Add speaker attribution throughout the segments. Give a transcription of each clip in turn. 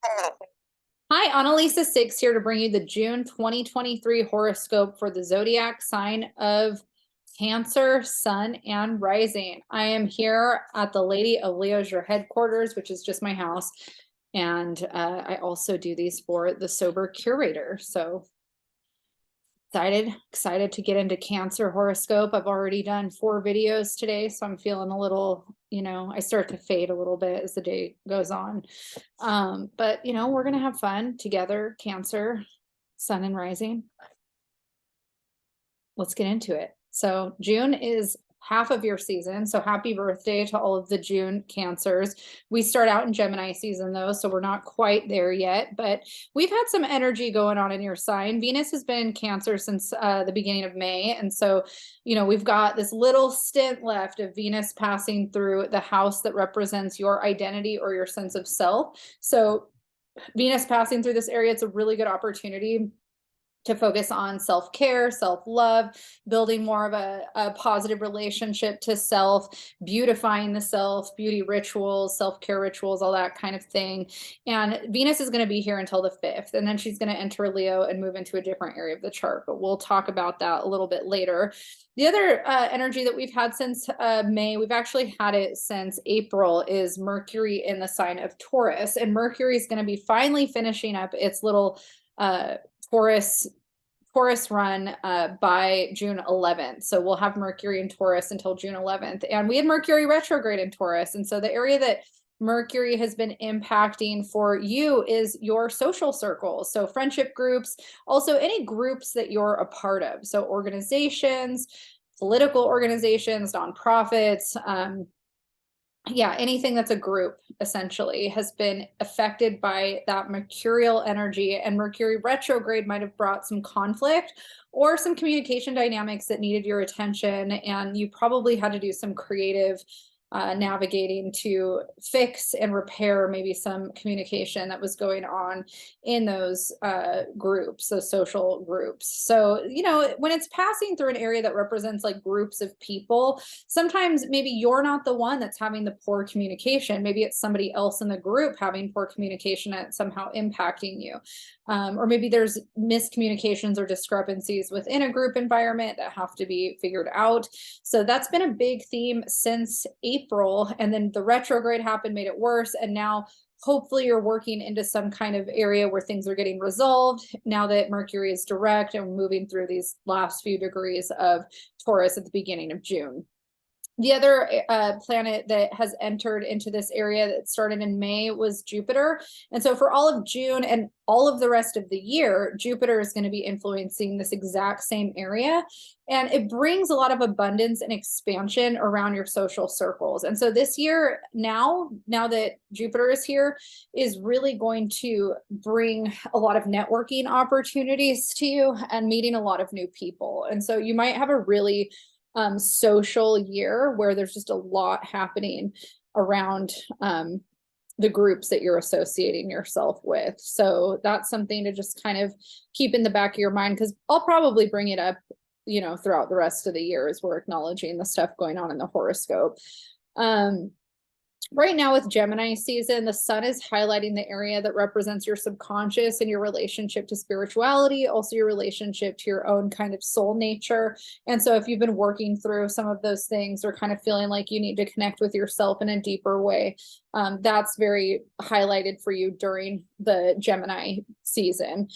Speaker 1: Hi, Analisa Six here to bring you the June 2023 horoscope for the zodiac sign of Cancer, Sun, and Rising. I am here at the Lady of Leo's Your headquarters, which is just my house. And I also do these for the Sober Curator. So excited to get into Cancer horoscope. I've already done 4 videos today, so I'm feeling a little, I start to fade a little bit as the day goes on. But we're gonna have fun together. Cancer, Sun, and Rising. Let's get into it. So June is half of your season. So happy birthday to all of the June Cancers. We start out in Gemini season though, so we're not quite there yet, but we've had some energy going on in your sign. Venus has been in Cancer since the beginning of May. And so, we've got this little stint left of Venus passing through the house that represents your identity or your sense of self. So Venus passing through this area, it's a really good opportunity to focus on self-care, self-love, building more of a positive relationship to self, beautifying the self, beauty rituals, self-care rituals, all that kind of thing. And Venus is going to be here until the 5th, and then she's going to enter Leo and move into a different area of the chart, but we'll talk about that a little bit later. The other energy that we've had since May, we've actually had it since April, is Mercury in the sign of Taurus. And Mercury is going to be finally finishing up its little Taurus run by June 11th. So we'll have Mercury in Taurus until June 11th. And we had Mercury retrograde in Taurus. And so the area that Mercury has been impacting for you is your social circles. So friendship groups, also any groups that you're a part of. So organizations, political organizations, nonprofits, anything that's a group essentially has been affected by that mercurial energy, and Mercury retrograde might have brought some conflict or some communication dynamics that needed your attention, and you probably had to do some creative navigating to fix and repair maybe some communication that was going on in those groups, those social groups. So, when it's passing through an area that represents like groups of people, sometimes maybe you're not the one that's having the poor communication. Maybe it's somebody else in the group having poor communication and somehow impacting you. Or maybe there's miscommunications or discrepancies within a group environment that have to be figured out. So that's been a big theme since April, and then the retrograde happened, made it worse, and now hopefully you're working into some kind of area where things are getting resolved now that Mercury is direct and moving through these last few degrees of Taurus at the beginning of June. The other planet that has entered into this area that started in May was Jupiter. And so for all of June and all of the rest of the year, Jupiter is going to be influencing this exact same area. And it brings a lot of abundance and expansion around your social circles. And so this year, now that Jupiter is here, is really going to bring a lot of networking opportunities to you and meeting a lot of new people. And so you might have a really social year where there's just a lot happening around the groups that you're associating yourself with. So that's something to just kind of keep in the back of your mind, because I'll probably bring it up, throughout the rest of the year as we're acknowledging the stuff going on in the horoscope. Right now with Gemini season, the sun is highlighting the area that represents your subconscious and your relationship to spirituality, also your relationship to your own kind of soul nature. And so if you've been working through some of those things or kind of feeling like you need to connect with yourself in a deeper way, that's very highlighted for you during the Gemini season.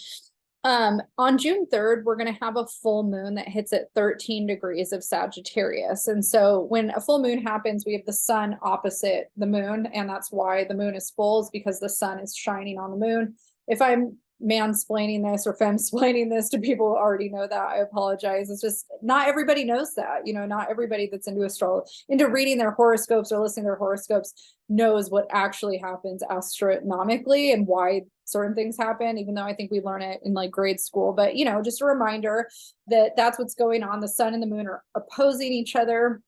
Speaker 1: On June 3rd, we're going to have a full moon that hits at 13 degrees of Sagittarius. And so when a full moon happens, we have the sun opposite the moon. And that's why the moon is full, is because the sun is shining on the moon. If I'm mansplaining this or femsplaining this to people who already know that, I apologize. It's just not everybody knows that. Not everybody that's into astrology, into reading their horoscopes or listening to their horoscopes, knows what actually happens astronomically and why certain things happen, even though I think we learn it in like grade school. But just a reminder that that's what's going on. The sun and the moon are opposing each other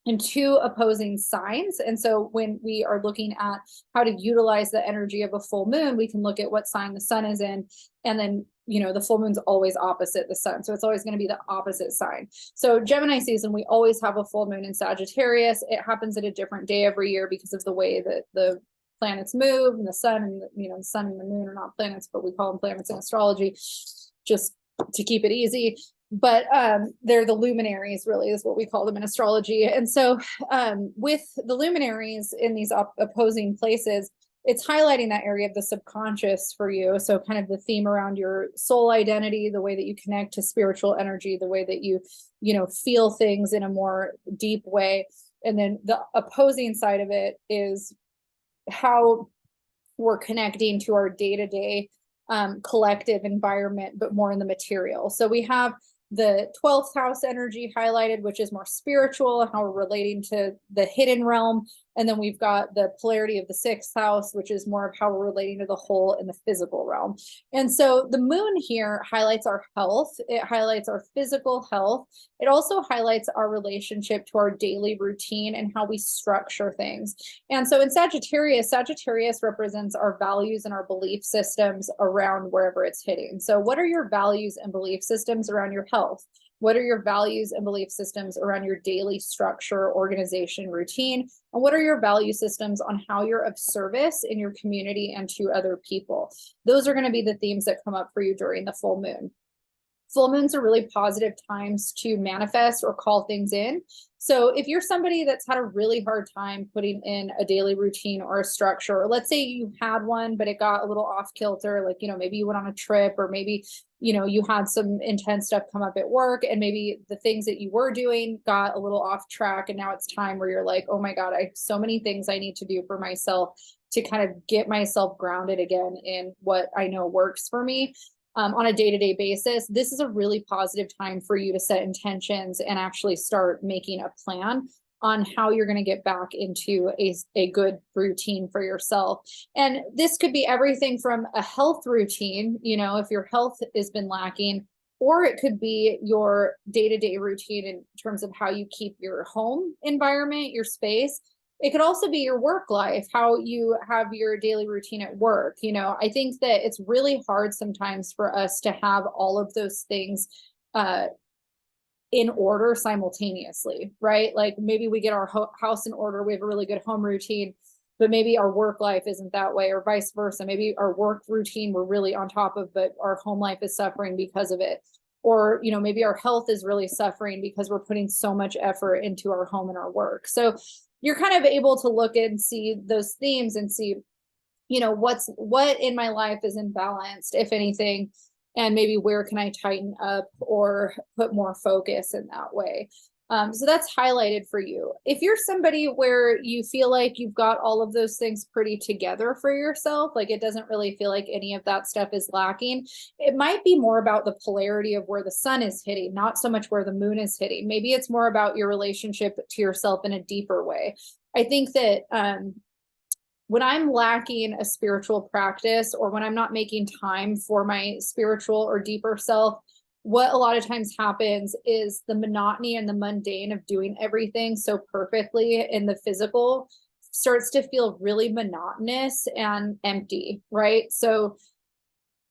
Speaker 1: in 2 opposing signs. And so when we are looking at how to utilize the energy of a full moon, we can look at what sign the sun is in, and then the full moon's always opposite the sun, so it's always going to be the opposite sign. So Gemini season, we always have a full moon in Sagittarius. It happens at a different day every year because of the way that the planets move, and the sun and the sun and the moon are not planets, but we call them planets in astrology, just to keep it easy. But they're the luminaries, really, is what we call them in astrology. And so with the luminaries in these opposing places, it's highlighting that area of the subconscious for you. So kind of the theme around your soul identity, the way that you connect to spiritual energy, the way that you feel things in a more deep way. And then the opposing side of it is how we're connecting to our day-to-day collective environment, but more in the material. So we have the 12th house energy highlighted, which is more spiritual, how we're relating to the hidden realm. And then we've got the polarity of the 6th house, which is more of how we're relating to the whole in the physical realm. And so the moon here highlights our health. It highlights our physical health. It also highlights our relationship to our daily routine and how we structure things. And so in Sagittarius represents our values and our belief systems around wherever it's hitting. So what are your values and belief systems around your health? What are your values and belief systems around your daily structure, organization, routine? And what are your value systems on how you're of service in your community and to other people? Those are going to be the themes that come up for you during the full moon. Full moons are really positive times to manifest or call things in. So if you're somebody that's had a really hard time putting in a daily routine or a structure, or let's say you had one, but it got a little off kilter, like, maybe you went on a trip, or maybe, you had some intense stuff come up at work, and maybe the things that you were doing got a little off track. And now it's time where you're like, oh my God, I have so many things I need to do for myself to kind of get myself grounded again in what I know works for me. On a day-to-day basis, this is a really positive time for you to set intentions and actually start making a plan on how you're going to get back into a good routine for yourself. And this could be everything from a health routine, if your health has been lacking, or it could be your day-to-day routine in terms of how you keep your home environment, your space. It could also be your work life, how you have your daily routine at work. I think that it's really hard sometimes for us to have all of those things in order simultaneously, right? Like maybe we get our house in order, we have a really good home routine, but maybe our work life isn't that way, or vice versa. Maybe our work routine we're really on top of, but our home life is suffering because of it. Or, maybe our health is really suffering because we're putting so much effort into our home and our work. So you're kind of able to look and see those themes and see, what in my life is imbalanced, if anything, and maybe where can I tighten up or put more focus in that way. So that's highlighted for you. If you're somebody where you feel like you've got all of those things pretty together for yourself, like it doesn't really feel like any of that stuff is lacking, it might be more about the polarity of where the sun is hitting, not so much where the moon is hitting. Maybe it's more about your relationship to yourself in a deeper way. I think that when I'm lacking a spiritual practice, or when I'm not making time for my spiritual or deeper self, what a lot of times happens is the monotony and the mundane of doing everything so perfectly in the physical starts to feel really monotonous and empty, right? So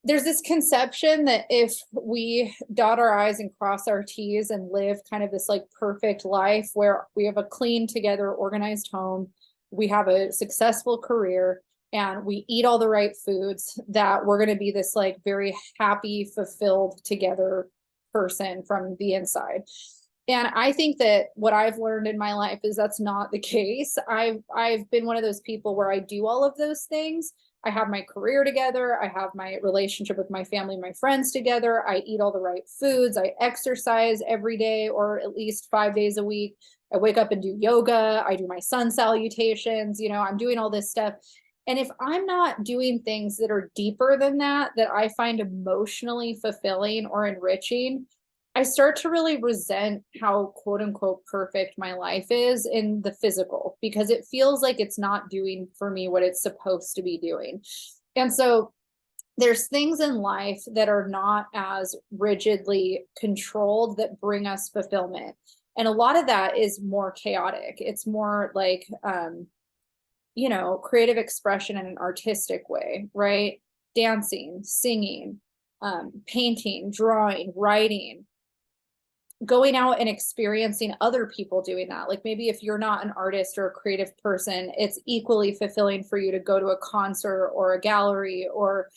Speaker 1: there's this conception that if we dot our I's and cross our T's and live kind of this like perfect life where we have a clean, together, organized home, we have a successful career, and we eat all the right foods, that we're going to be this like very happy, fulfilled together person from the inside. And I think that what I've learned in my life is that's not the case. I've been one of those people where I do all of those things. I have my career together. I have my relationship with my family, my friends together. I eat all the right foods. I exercise every day, or at least 5 days a week. I wake up and do yoga. I do my sun salutations. I'm doing all this stuff. And if I'm not doing things that are deeper than that I find emotionally fulfilling or enriching, I start to really resent how quote unquote perfect my life is in the physical, because it feels like it's not doing for me what it's supposed to be doing. And so there's things in life that are not as rigidly controlled that bring us fulfillment. And a lot of that is more chaotic. It's more like, creative expression in an artistic way, right? Dancing, singing, painting, drawing, writing, going out and experiencing other people doing that. Like maybe if you're not an artist or a creative person, it's equally fulfilling for you to go to a concert or a gallery or,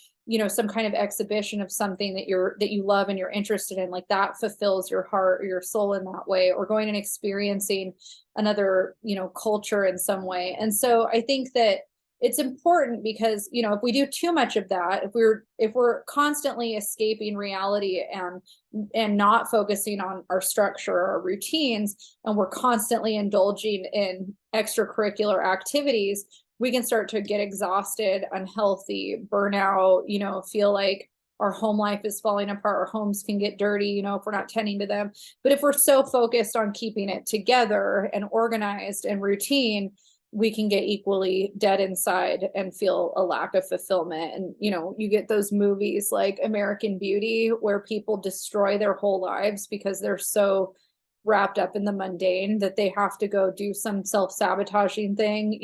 Speaker 1: some kind of exhibition of something that you love and you're interested in. Like that fulfills your heart or your soul in that way, or going and experiencing another, culture in some way. And so I think that it's important because, if we do too much of that, if we're constantly escaping reality and not focusing on our structure or our routines, and we're constantly indulging in extracurricular activities, we can start to get exhausted, unhealthy, burnout, feel like our home life is falling apart. Our homes can get dirty, if we're not tending to them. But if we're so focused on keeping it together and organized and routine, we can get equally dead inside and feel a lack of fulfillment. And, you get those movies like American Beauty where people destroy their whole lives because they're so wrapped up in the mundane that they have to go do some self-sabotaging thing,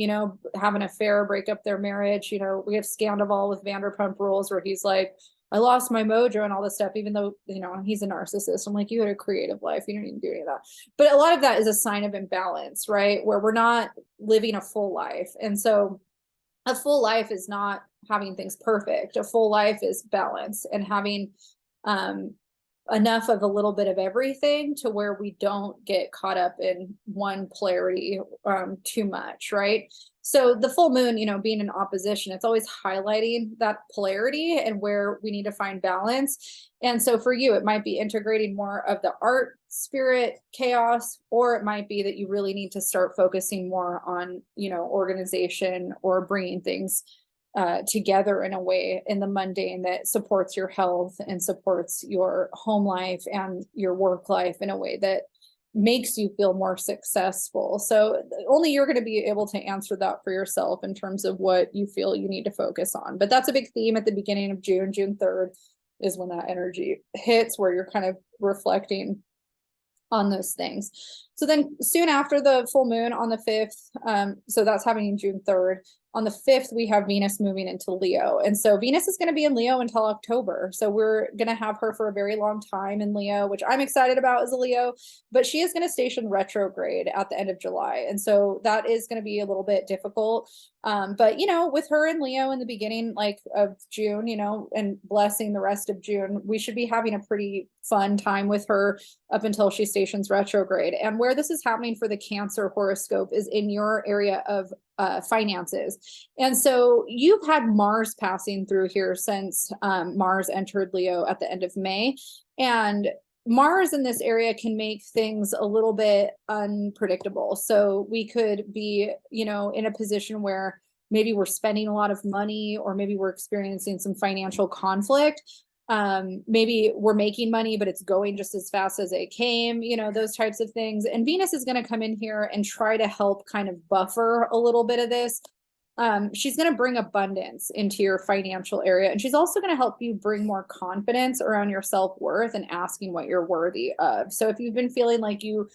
Speaker 1: have an affair, break up their marriage. We have Scandival with Vanderpump Rules where he's like, I lost my mojo and all this stuff, even though, he's a narcissist. I'm like, you had a creative life. You don't need to do any of that. But a lot of that is a sign of imbalance, right? Where we're not living a full life. And so a full life is not having things perfect. A full life is balance and having, enough of a little bit of everything to where we don't get caught up in one polarity too much, right? So the full moon, being in opposition, it's always highlighting that polarity and where we need to find balance. And so for you, it might be integrating more of the art, spirit, chaos, or it might be that you really need to start focusing more on, organization or bringing things together in a way in the mundane that supports your health and supports your home life and your work life in a way that makes you feel more successful. So only you're going to be able to answer that for yourself in terms of what you feel you need to focus on. But that's a big theme at the beginning of June. June 3rd is when that energy hits, where you're kind of reflecting on those things. So then soon after the full moon on the 5th, so that's happening June 3rd. On the 5th, we have Venus moving into Leo. And so Venus is going to be in Leo until October. So we're going to have her for a very long time in Leo, which I'm excited about as a Leo, but she is going to station retrograde at the end of July. And so that is going to be a little bit difficult. But, with her in Leo in the beginning, like of June, and blessing the rest of June, we should be having a pretty fun time with her up until she stations retrograde. And where this is happening for the Cancer horoscope is in your area of finances. And so you've had Mars passing through here since Mars entered Leo at the end of May. And Mars in this area can make things a little bit unpredictable. So we could be, in a position where maybe we're spending a lot of money, or maybe we're experiencing some financial conflict. Maybe we're making money, but it's going just as fast as it came, those types of things. And Venus is going to come in here and try to help kind of buffer a little bit of this. She's going to bring abundance into your financial area. And she's also going to help you bring more confidence around your self-worth and asking what you're worthy of. So if you've been feeling like you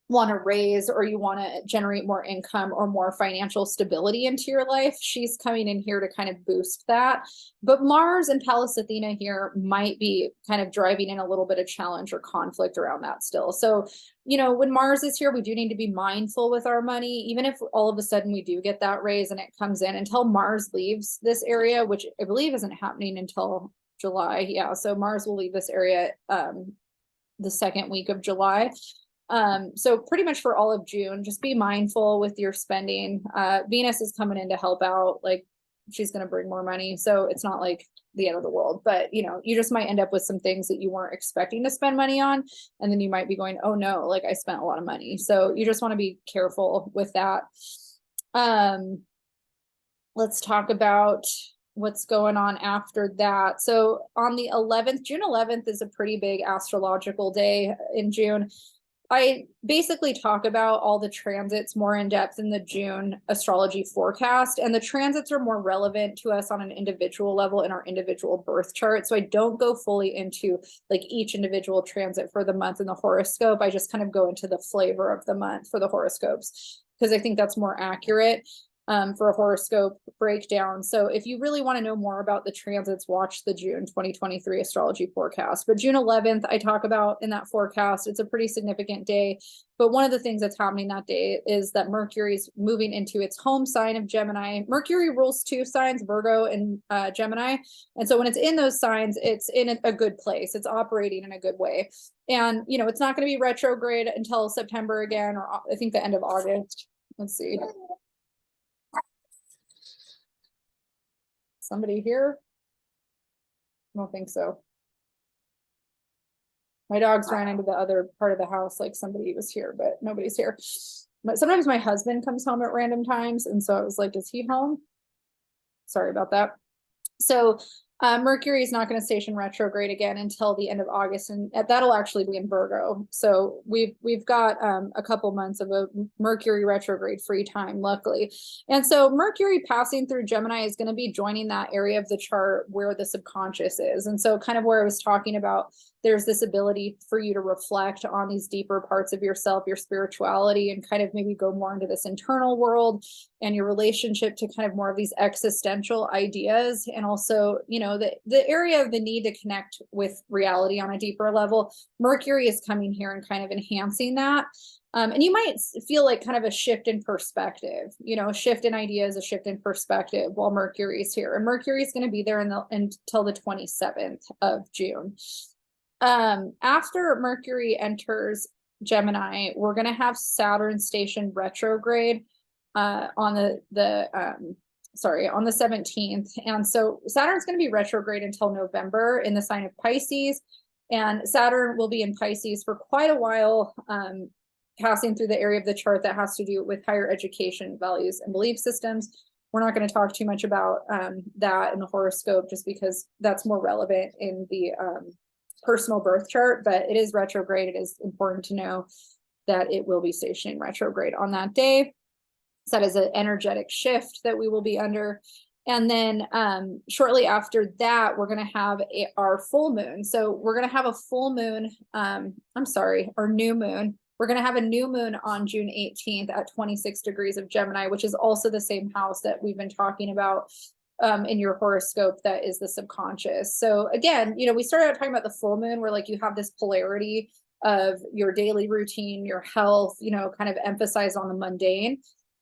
Speaker 1: want to raise, or you want to generate more income or more financial stability into your life, she's coming in here to kind of boost that. But Mars and Pallas Athena here might be kind of driving in a little bit of challenge or conflict around that still. So, when Mars is here, we do need to be mindful with our money, even if all of a sudden we do get that raise and it comes in, until Mars leaves this area, which I believe isn't happening until July. Yeah, so Mars will leave this area the second week of July. So pretty much for all of June, just be mindful with your spending. Venus is coming in to help out, like she's going to bring more money. So it's not like the end of the world, but you just might end up with some things that you weren't expecting to spend money on. And then you might be going, oh no, like I spent a lot of money. So you just want to be careful with that. Let's talk about what's going on after that. So on the 11th, June 11th is a pretty big astrological day in June. I basically talk about all the transits more in depth in the June astrology forecast, and the transits are more relevant to us on an individual level in our individual birth chart. So I don't go fully into like each individual transit for the month in the horoscope. I just kind of go into the flavor of the month for the horoscopes because I think that's more accurate. for a horoscope breakdown. So if you really want to know more about the transits, watch the June 2023 astrology forecast. But June 11th, I talk about in that forecast. It's a pretty significant day. But one of the things that's happening that day is that Mercury is moving into its home sign of Gemini. Mercury rules two signs, Virgo and Gemini. And so when it's in those signs, it's in a good place. It's operating in a good way. And, you know, it's not going to be retrograde until September again, or I think the end of August. Let's see. Somebody here? I don't think so. My dogs ran into the other part of the house like somebody was here, but nobody's here. But sometimes my husband comes home at random times, and so I was like, is he home? Sorry about that. So Mercury is not going to station retrograde again until the end of August, and that'll actually be in Virgo. So we've got a couple months of a Mercury retrograde free time, luckily. And so Mercury passing through Gemini is going to be joining that area of the chart where the subconscious is. And so kind of where I was talking about, there's this ability for you to reflect on these deeper parts of yourself, your spirituality, and kind of maybe go more into this internal world and your relationship to kind of more of these existential ideas. And also, you know, the area of the need to connect with reality on a deeper level. Mercury is coming here and kind of enhancing that. And you might feel like kind of a shift in perspective, you know, a shift in ideas, a shift in perspective while Mercury is here. And Mercury is going to be there until the 27th of June. After Mercury enters Gemini, we're going to have Saturn station retrograde on the 17th. And so Saturn's going to be retrograde until November in the sign of Pisces, and Saturn will be in Pisces for quite a while, passing through the area of the chart that has to do with higher education, values, and belief systems. We're not going to talk too much about that in the horoscope, just because that's more relevant in the personal birth chart, but it is retrograde. It is important to know that it will be stationing retrograde on that day. So that is an energetic shift that we will be under. And then shortly after that, we're going to have our full moon. So we're going to have a full moon, our new moon. We're going to have a new moon on June 18th at 26 degrees of Gemini, which is also the same house that we've been talking about in your horoscope, that is the subconscious. So again, you know, we started out talking about the full moon where like you have this polarity of your daily routine, your health, you know, kind of emphasize on the mundane,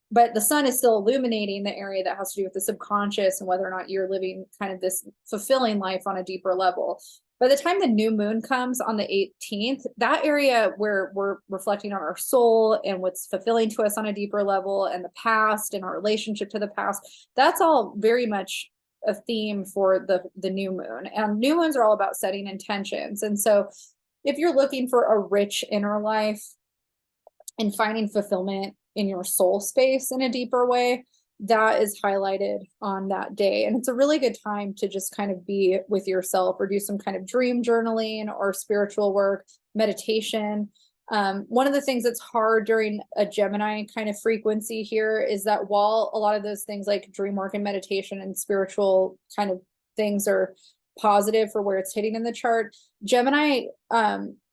Speaker 1: but the sun is still illuminating the area that has to do with the subconscious and whether or not you're living kind of this fulfilling life on a deeper level. By the time the new moon comes on the 18th, that area where we're reflecting on our soul and what's fulfilling to us on a deeper level and the past and our relationship to the past, that's all very much a theme for the new moon. And new moons are all about setting intentions. And so if you're looking for a rich inner life and finding fulfillment in your soul space in a deeper way, that is highlighted on that day. And it's a really good time to just kind of be with yourself or do some kind of dream journaling or spiritual work, meditation. One of the things that's hard during a Gemini kind of frequency here is that while a lot of those things like dream work and meditation and spiritual kind of things are positive for where it's hitting in the chart, Gemini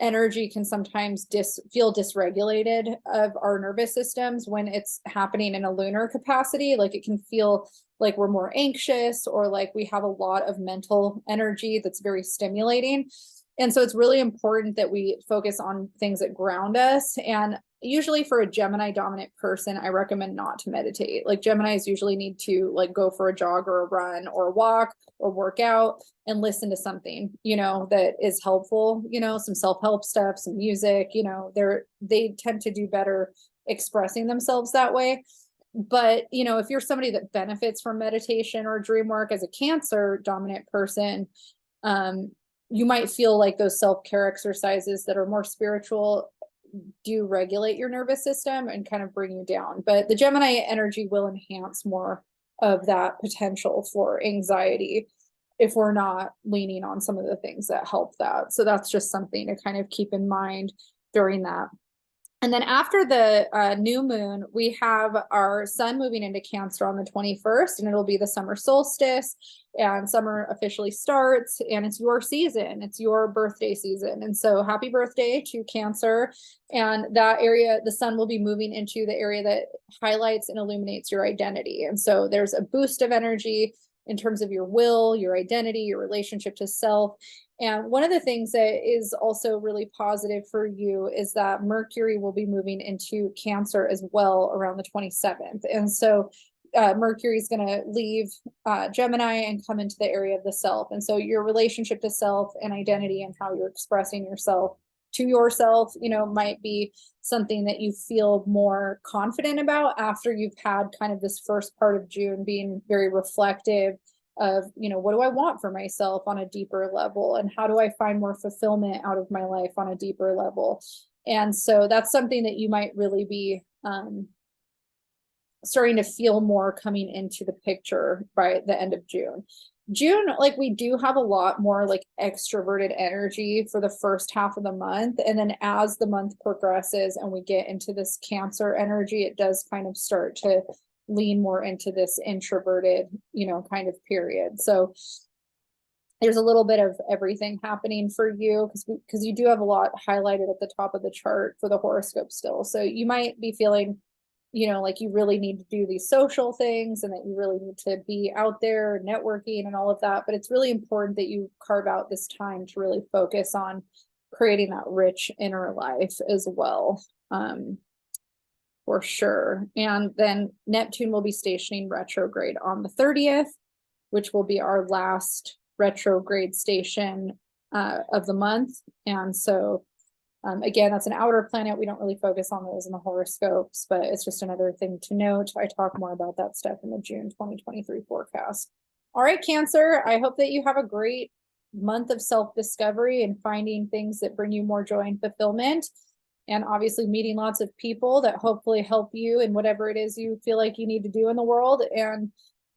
Speaker 1: energy can sometimes feel dysregulated of our nervous systems when it's happening in a lunar capacity. Like it can feel like we're more anxious or like we have a lot of mental energy that's very stimulating. And so it's really important that we focus on things that ground us. And usually for a Gemini dominant person, I recommend not to meditate. Like Geminis usually need to like go for a jog or a run or a walk or work out and listen to something, you know, that is helpful, you know, some self-help stuff, some music, you know, they tend to do better expressing themselves that way. But, you know, if you're somebody that benefits from meditation or dream work as a Cancer dominant person, you might feel like those self-care exercises that are more spiritual do regulate your nervous system and kind of bring you down. But the Gemini energy will enhance more of that potential for anxiety if we're not leaning on some of the things that help that. So that's just something to kind of keep in mind during that. And then after the new moon, we have our sun moving into Cancer on the 21st, and it'll be the summer solstice, and summer officially starts, and it's your season. It's your birthday season. And so happy birthday to Cancer. And that area, the sun will be moving into the area that highlights and illuminates your identity. And so there's a boost of energy in terms of your will, your identity, your relationship to self. And one of the things that is also really positive for you is that Mercury will be moving into Cancer as well around the 27th. And so Mercury is going to leave Gemini and come into the area of the self. And so your relationship to self and identity and how you're expressing yourself to yourself, you know, might be something that you feel more confident about after you've had kind of this first part of June being very reflective of, you know, what do I want for myself on a deeper level, and how do I find more fulfillment out of my life on a deeper level. And so that's something that you might really be starting to feel more coming into the picture by the end of June. June, like, we do have a lot more like extroverted energy for the first half of the month. And then as the month progresses and we get into this Cancer energy, it does kind of start to lean more into this introverted, you know, kind of period. So there's a little bit of everything happening for you because you do have a lot highlighted at the top of the chart for the horoscope still. So you might be feeling, you know, like you really need to do these social things and that you really need to be out there networking and all of that. But it's really important that you carve out this time to really focus on creating that rich inner life as well, for sure. And then Neptune will be stationing retrograde on the 30th, which will be our last retrograde station of the month. And so again, that's an outer planet. We don't really focus on those in the horoscopes, but it's just another thing to note. I talk more about that stuff in the June 2023 forecast. All right, Cancer, I hope that you have a great month of self-discovery and finding things that bring you more joy and fulfillment, and obviously meeting lots of people that hopefully help you in whatever it is you feel like you need to do in the world. And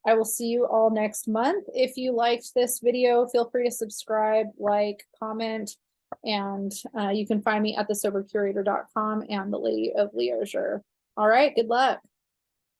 Speaker 1: I will see you all next month. If you liked this video, feel free to subscribe, like, comment, and you can find me at thesobercurator.com and the Lady of Leisure. All right, good luck.